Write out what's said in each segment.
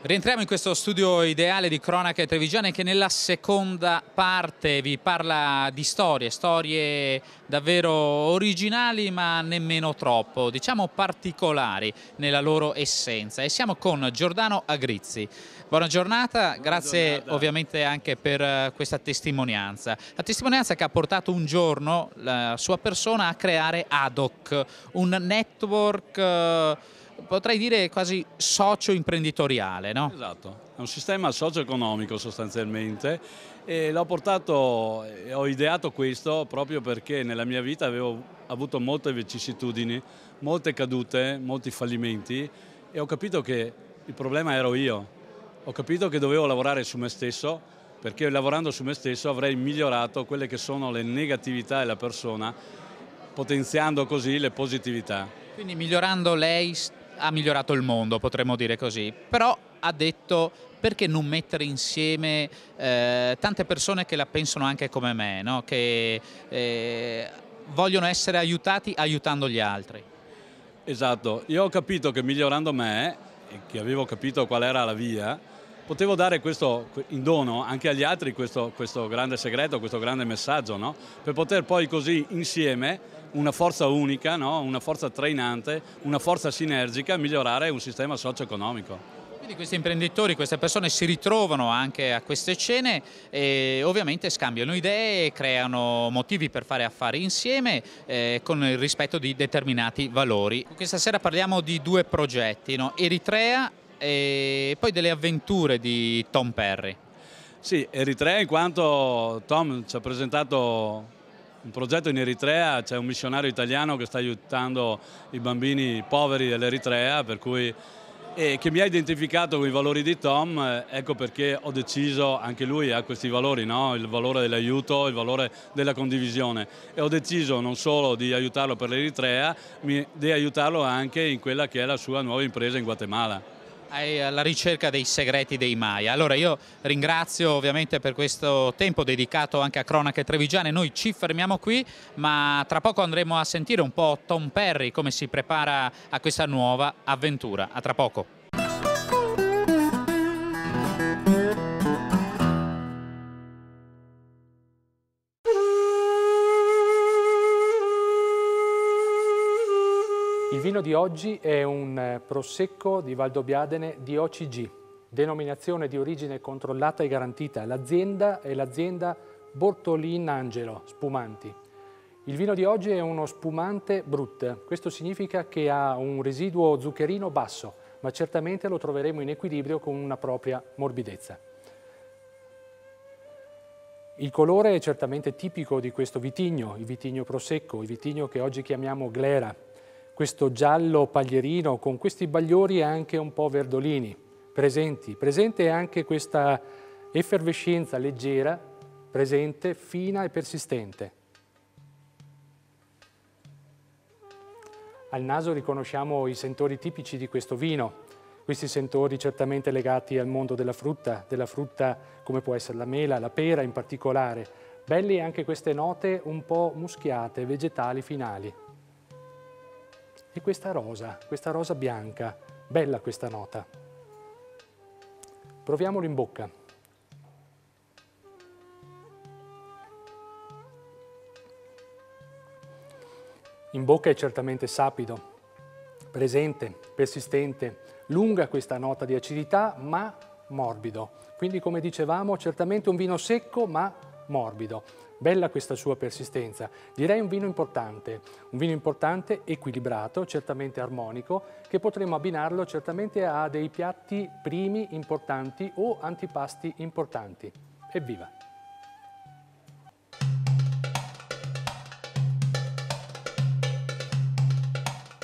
Rientriamo in questo studio ideale di Cronache Trevigiane che nella seconda parte vi parla di storie davvero originali ma nemmeno troppo, diciamo particolari nella loro essenza. E siamo con Giordano Agrizzi. Buona giornata, grazie ovviamente anche per questa testimonianza. La testimonianza che ha portato un giorno la sua persona a creare Ad-Hoc, un network potrei dire quasi socio-imprenditoriale, no? Esatto, è un sistema socio-economico sostanzialmente e l'ho portato e ho ideato questo proprio perché nella mia vita avevo avuto molte vicissitudini, molte cadute, molti fallimenti e ho capito che il problema ero io. Ho capito che dovevo lavorare su me stesso perché lavorando su me stesso avrei migliorato quelle che sono le negatività della persona, potenziando così le positività. Quindi migliorando lei ha migliorato il mondo, potremmo dire così, però ha detto perché non mettere insieme tante persone che la pensano anche come me, no? Che vogliono essere aiutati aiutando gli altri. Esatto, io ho capito che migliorando me, e che avevo capito qual era la via, potevo dare questo in dono anche agli altri questo grande segreto, questo grande messaggio, no? Per poter poi così insieme, una forza unica, no? Una forza trainante, una forza sinergica, migliorare un sistema socio-economico. Quindi questi imprenditori, queste persone si ritrovano anche a queste cene e ovviamente scambiano idee, creano motivi per fare affari insieme con il rispetto di determinati valori. Questa sera parliamo di due progetti, no? Eritrea e poi delle avventure di Tom Perry. Sì, Eritrea in quanto Tom ci ha presentato un progetto in Eritrea, c'è un missionario italiano che sta aiutando i bambini poveri dell'Eritrea, per cui che mi ha identificato con i valori di Tom, ecco perché ho deciso, anche lui ha questi valori, no? Il valore dell'aiuto, il valore della condivisione e ho deciso non solo di aiutarlo per l'Eritrea, di aiutarlo anche in quella che è la sua nuova impresa in Guatemala. Alla ricerca dei segreti dei Maya. Allora io ringrazio ovviamente per questo tempo dedicato anche a Cronache Trevigiane. Noi ci fermiamo qui, ma tra poco andremo a sentire un po' Tom Perry come si prepara a questa nuova avventura. A tra poco. Il vino di oggi è un Prosecco di Valdobbiadene di OCG, denominazione di origine controllata e garantita. L'azienda è l'azienda Bortolin Angelo Spumanti. Il vino di oggi è uno spumante brut, questo significa che ha un residuo zuccherino basso, ma certamente lo troveremo in equilibrio con una propria morbidezza. Il colore è certamente tipico di questo vitigno, il vitigno Prosecco, il vitigno che oggi chiamiamo Glera. Questo giallo paglierino con questi bagliori anche un po' verdolini presenti. Presente anche questa effervescenza leggera, presente, fina e persistente. Al naso riconosciamo i sentori tipici di questo vino. Questi sentori certamente legati al mondo della frutta come può essere la mela, la pera in particolare. Belle anche queste note un po' muschiate, vegetali finali. E questa rosa bianca, bella questa nota. Proviamolo in bocca. In bocca è certamente sapido, presente, persistente, lunga questa nota di acidità ma morbido. Quindi come dicevamo certamente un vino secco ma morbido. Bella questa sua persistenza. Direi un vino importante equilibrato, certamente armonico, che potremmo abbinarlo certamente a dei piatti primi importanti o antipasti importanti. Evviva!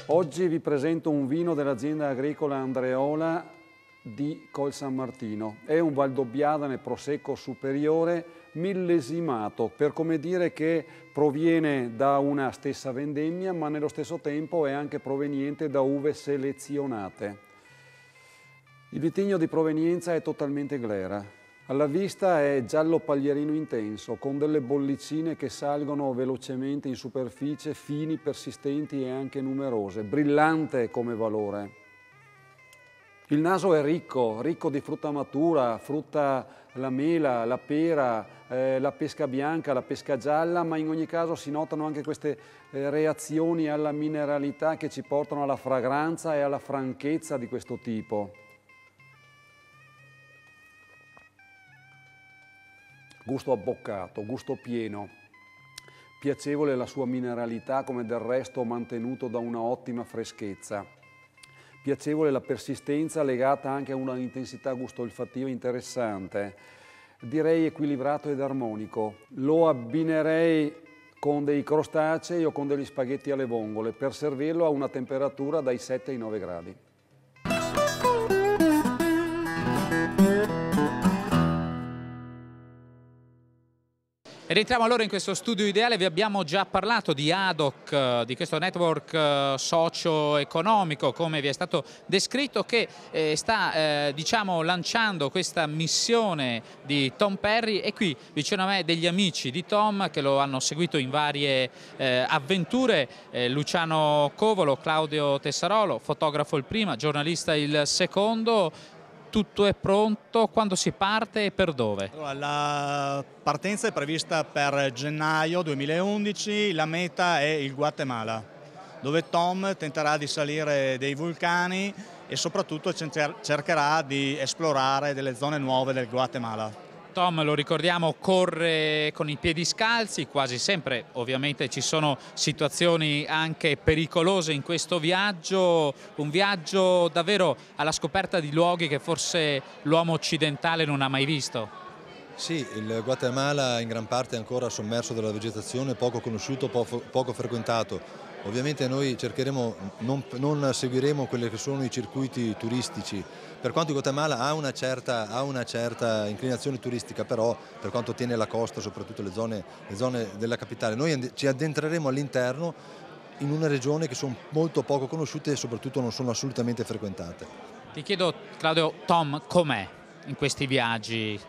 Oggi vi presento un vino dell'azienda agricola Andreola di Col San Martino. È un Valdobbiadene Prosecco superiore millesimato, per come dire che proviene da una stessa vendemmia, ma nello stesso tempo è anche proveniente da uve selezionate. Il vitigno di provenienza è totalmente Glera. Alla vista è giallo paglierino intenso, con delle bollicine che salgono velocemente in superficie, fini, persistenti e anche numerose, brillante come valore. Il naso è ricco di frutta matura, la mela, la pera, la pesca bianca, la pesca gialla, ma in ogni caso si notano anche queste reazioni alla mineralità che ci portano alla fragranza e alla franchezza di questo tipo. Gusto abboccato, gusto pieno, piacevole la sua mineralità, come del resto mantenuto da una ottima freschezza. Piacevole la persistenza legata anche a una intensità gusto-olfattiva interessante. Direi equilibrato ed armonico. Lo abbinerei con dei crostacei o con degli spaghetti alle vongole per servirlo a una temperatura dai 7 ai 9 gradi. E rientriamo allora in questo studio ideale. Vi abbiamo già parlato di ADOC, di questo network socio-economico, come vi è stato descritto, che sta diciamo lanciando questa missione di Tom Perry, e qui vicino a me degli amici di Tom che lo hanno seguito in varie avventure, Luciano Covolo, Claudio Tessarolo, fotografo il prima, giornalista il secondo. Tutto è pronto, quando si parte e per dove? Allora, la partenza è prevista per gennaio 2011, la meta è il Guatemala, dove Tom tenterà di salire dei vulcani e soprattutto cercherà di esplorare delle zone nuove del Guatemala. Tom, lo ricordiamo, corre con i piedi scalzi, quasi sempre ovviamente ci sono situazioni anche pericolose in questo viaggio, un viaggio davvero alla scoperta di luoghi che forse l'uomo occidentale non ha mai visto. Sì, il Guatemala in gran parte è ancora sommerso dalla vegetazione, poco conosciuto, poco frequentato. Ovviamente noi cercheremo, non seguiremo quelli che sono i circuiti turistici. Per quanto il Guatemala ha una certa inclinazione turistica, però per quanto tiene la costa, soprattutto le zone della capitale, noi ci addentreremo all'interno in una regione che sono molto poco conosciute e soprattutto non sono assolutamente frequentate. Ti chiedo, Claudio, Tom com'è in questi viaggi?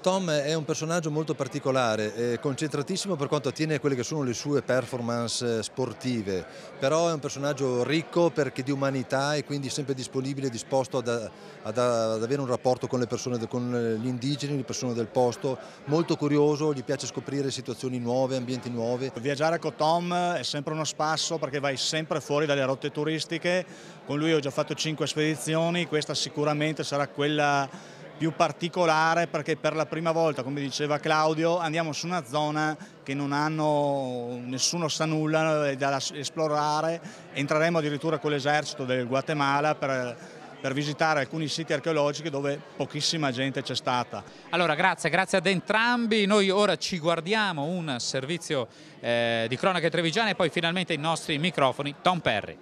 Tom è un personaggio molto particolare, concentratissimo per quanto attiene a quelle che sono le sue performance sportive, però è un personaggio ricco perché di umanità e quindi sempre disponibile e disposto ad avere un rapporto con le persone, con gli indigeni, le persone del posto, molto curioso, gli piace scoprire situazioni nuove, ambienti nuovi. Viaggiare con Tom è sempre uno spasso perché vai sempre fuori dalle rotte turistiche, con lui ho già fatto 5 spedizioni, questa sicuramente sarà quella più particolare perché per la prima volta, come diceva Claudio, andiamo su una zona che nessuno sa nulla da esplorare. Entreremo addirittura con l'esercito del Guatemala per visitare alcuni siti archeologici dove pochissima gente c'è stata. Allora grazie ad entrambi, noi ora ci guardiamo un servizio di cronache trevigiane e poi finalmente i nostri microfoni, Tom Perry.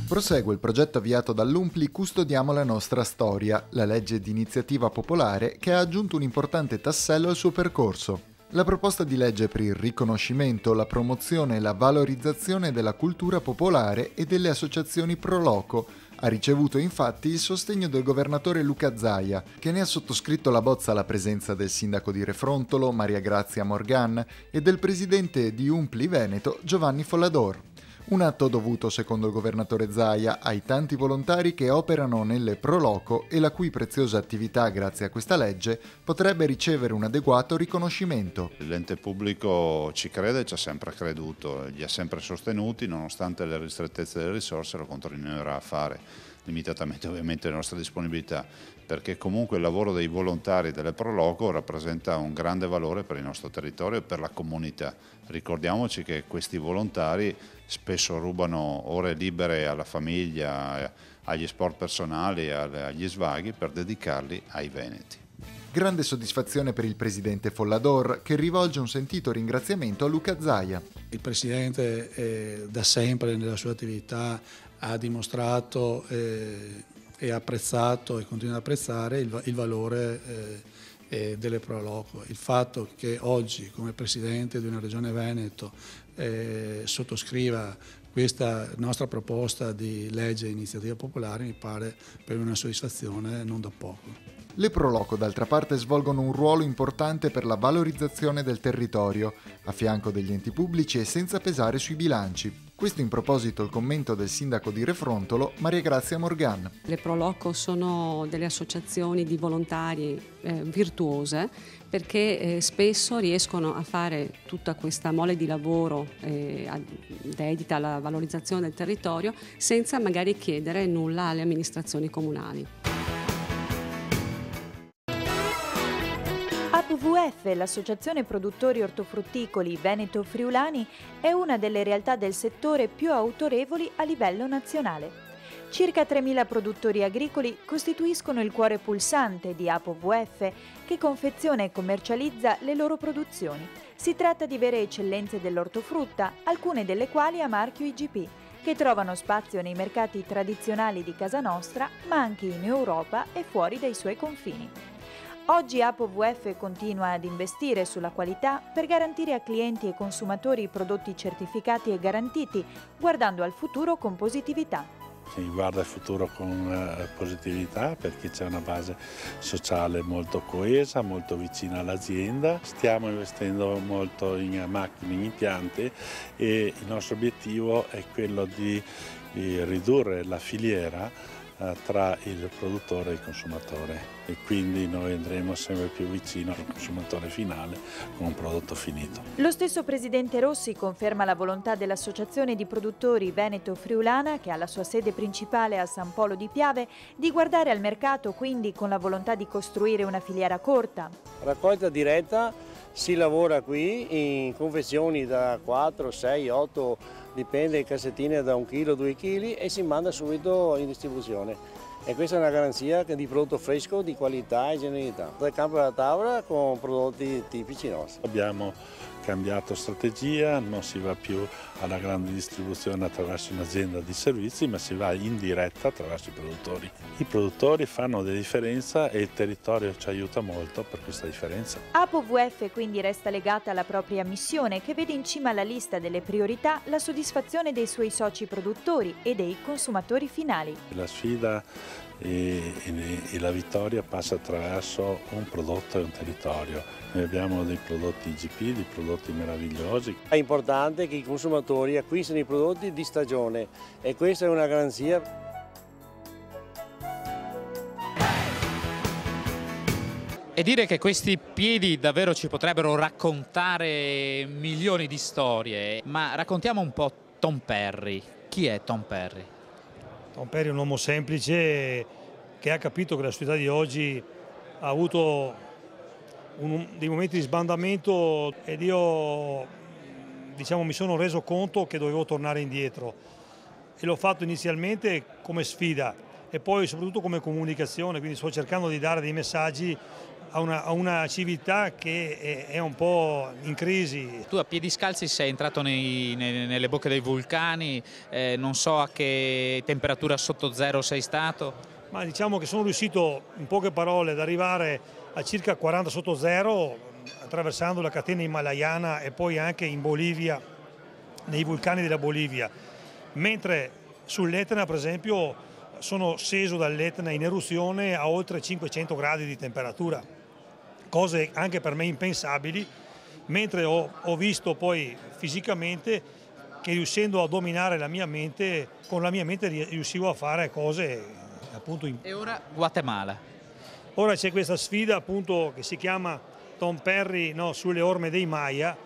Prosegue il progetto avviato dall'UNPLI Custodiamo la nostra storia, la legge di iniziativa popolare che ha aggiunto un importante tassello al suo percorso. La proposta di legge per il riconoscimento, la promozione e la valorizzazione della cultura popolare e delle associazioni pro loco ha ricevuto infatti il sostegno del governatore Luca Zaia, che ne ha sottoscritto la bozza alla presenza del sindaco di Refrontolo, Maria Grazia Morgan, e del presidente di UNPLI Veneto, Giovanni Follador. Un atto dovuto, secondo il governatore Zaia, ai tanti volontari che operano nelle pro loco e la cui preziosa attività, grazie a questa legge, potrebbe ricevere un adeguato riconoscimento. L'ente pubblico ci crede, ci ha sempre creduto, li ha sempre sostenuti, nonostante le ristrettezze delle risorse lo continuerà a fare, limitatamente ovviamente alle nostre disponibilità, perché comunque il lavoro dei volontari delle pro loco rappresenta un grande valore per il nostro territorio e per la comunità. Ricordiamoci che questi volontari spesso rubano ore libere alla famiglia, agli sport personali, agli svaghi per dedicarli ai veneti. Grande soddisfazione per il presidente Follador, che rivolge un sentito ringraziamento a Luca Zaia. Il presidente da sempre nella sua attività ha dimostrato e apprezzato e continua ad apprezzare il valore delle pro loco. Il fatto che oggi, come presidente di una regione Veneto, sottoscriva questa nostra proposta di legge di iniziativa popolare mi pare per una soddisfazione non da poco. Le pro loco, d'altra parte, svolgono un ruolo importante per la valorizzazione del territorio, a fianco degli enti pubblici e senza pesare sui bilanci. Questo in proposito il commento del sindaco di Refrontolo, Maria Grazia Morgan. Le Proloco sono delle associazioni di volontari virtuose, perché spesso riescono a fare tutta questa mole di lavoro dedita alla valorizzazione del territorio senza magari chiedere nulla alle amministrazioni comunali. APVF, l'associazione produttori ortofrutticoli veneto-friulani, è una delle realtà del settore più autorevoli a livello nazionale. Circa 3.000 produttori agricoli costituiscono il cuore pulsante di APVF, che confeziona e commercializza le loro produzioni. Si tratta di vere eccellenze dell'ortofrutta, alcune delle quali a marchio IGP, che trovano spazio nei mercati tradizionali di casa nostra, ma anche in Europa e fuori dai suoi confini. Oggi APVF continua ad investire sulla qualità per garantire a clienti e consumatori prodotti certificati e garantiti, guardando al futuro con positività. Si guarda il futuro con positività perché c'è una base sociale molto coesa, molto vicina all'azienda. Stiamo investendo molto in macchine, in impianti e il nostro obiettivo è quello di ridurre la filiera tra il produttore e il consumatore, e quindi noi andremo sempre più vicino al consumatore finale con un prodotto finito. Lo stesso presidente Rossi conferma la volontà dell'Associazione di Produttori Veneto-Friulana, che ha la sua sede principale a San Polo di Piave, di guardare al mercato, quindi con la volontà di costruire una filiera corta. Raccolta diretta, si lavora qui in confezioni da 4, 6, 8, dipende, cassettine da 1 chilo, 2 kg e si manda subito in distribuzione. E questa è una garanzia di prodotto fresco, di qualità e genuinità. Dal campo alla tavola con prodotti tipici nostri. Abbiamo cambiato strategia, non si va più alla grande distribuzione attraverso un'azienda di servizi, ma si va in diretta attraverso i produttori. I produttori fanno della differenza e il territorio ci aiuta molto per questa differenza. APVF quindi resta legata alla propria missione, che vede in cima alla lista delle priorità la soddisfazione dei suoi soci produttori e dei consumatori finali. La sfida e la vittoria passa attraverso un prodotto e un territorio. Noi abbiamo dei prodotti IGP, dei prodotti meravigliosi. È importante che i consumatori acquistino i prodotti di stagione e questa è una garanzia. E dire che questi piedi davvero ci potrebbero raccontare milioni di storie, ma raccontiamo un po' Tom Perry. Chi è Tom Perry? Tom Perry è un uomo semplice che ha capito che la società di oggi ha avuto dei momenti di sbandamento ed io mi sono reso conto che dovevo tornare indietro e l'ho fatto inizialmente come sfida e poi soprattutto come comunicazione, quindi sto cercando di dare dei messaggi a una civiltà che è un po' in crisi. Tu a piedi scalzi sei entrato nelle bocche dei vulcani, non so a che temperatura sotto zero sei stato. Ma diciamo che sono riuscito in poche parole ad arrivare a circa 40 sotto zero attraversando la catena himalayana e poi anche in Bolivia, nei vulcani della Bolivia, mentre sull'Etna per esempio sono sceso dall'Etna in eruzione a oltre 500 gradi di temperatura, cose anche per me impensabili, mentre ho visto poi fisicamente che riuscendo a dominare la mia mente, con la mia mente riuscivo a fare cose appunto. E ora Guatemala. Ora c'è questa sfida appunto che si chiama Tom Perry, no, sulle orme dei Maya,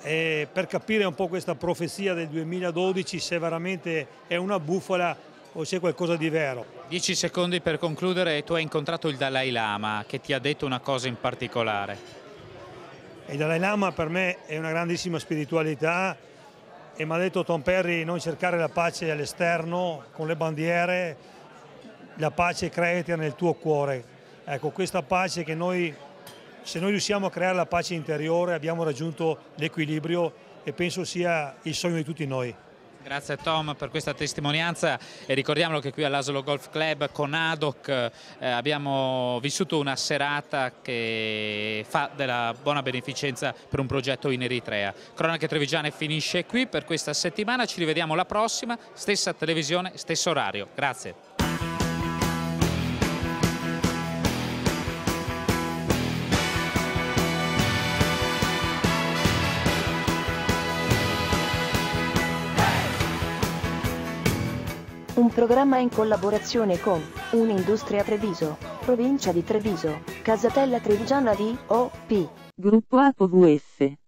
per capire un po' questa profezia del 2012 se veramente è una bufala o c'è qualcosa di vero. 10 secondi per concludere. Tu hai incontrato il Dalai Lama che ti ha detto una cosa in particolare. Il Dalai Lama per me è una grandissima spiritualità e mi ha detto: Tom Perry, non cercare la pace all'esterno con le bandiere, la pace createla nel tuo cuore. Ecco, questa pace che se noi riusciamo a creare la pace interiore abbiamo raggiunto l'equilibrio e penso sia il sogno di tutti noi. Grazie Tom per questa testimonianza e ricordiamolo che qui all'Asolo Golf Club con ADOC abbiamo vissuto una serata che fa della buona beneficenza per un progetto in Eritrea. Cronache Trevigiane finisce qui per questa settimana, ci rivediamo la prossima, stessa televisione, stesso orario. Grazie. Un programma in collaborazione con Un'Industria Treviso, Provincia di Treviso, Casatella Trevigiana di O.P. Gruppo APOVF.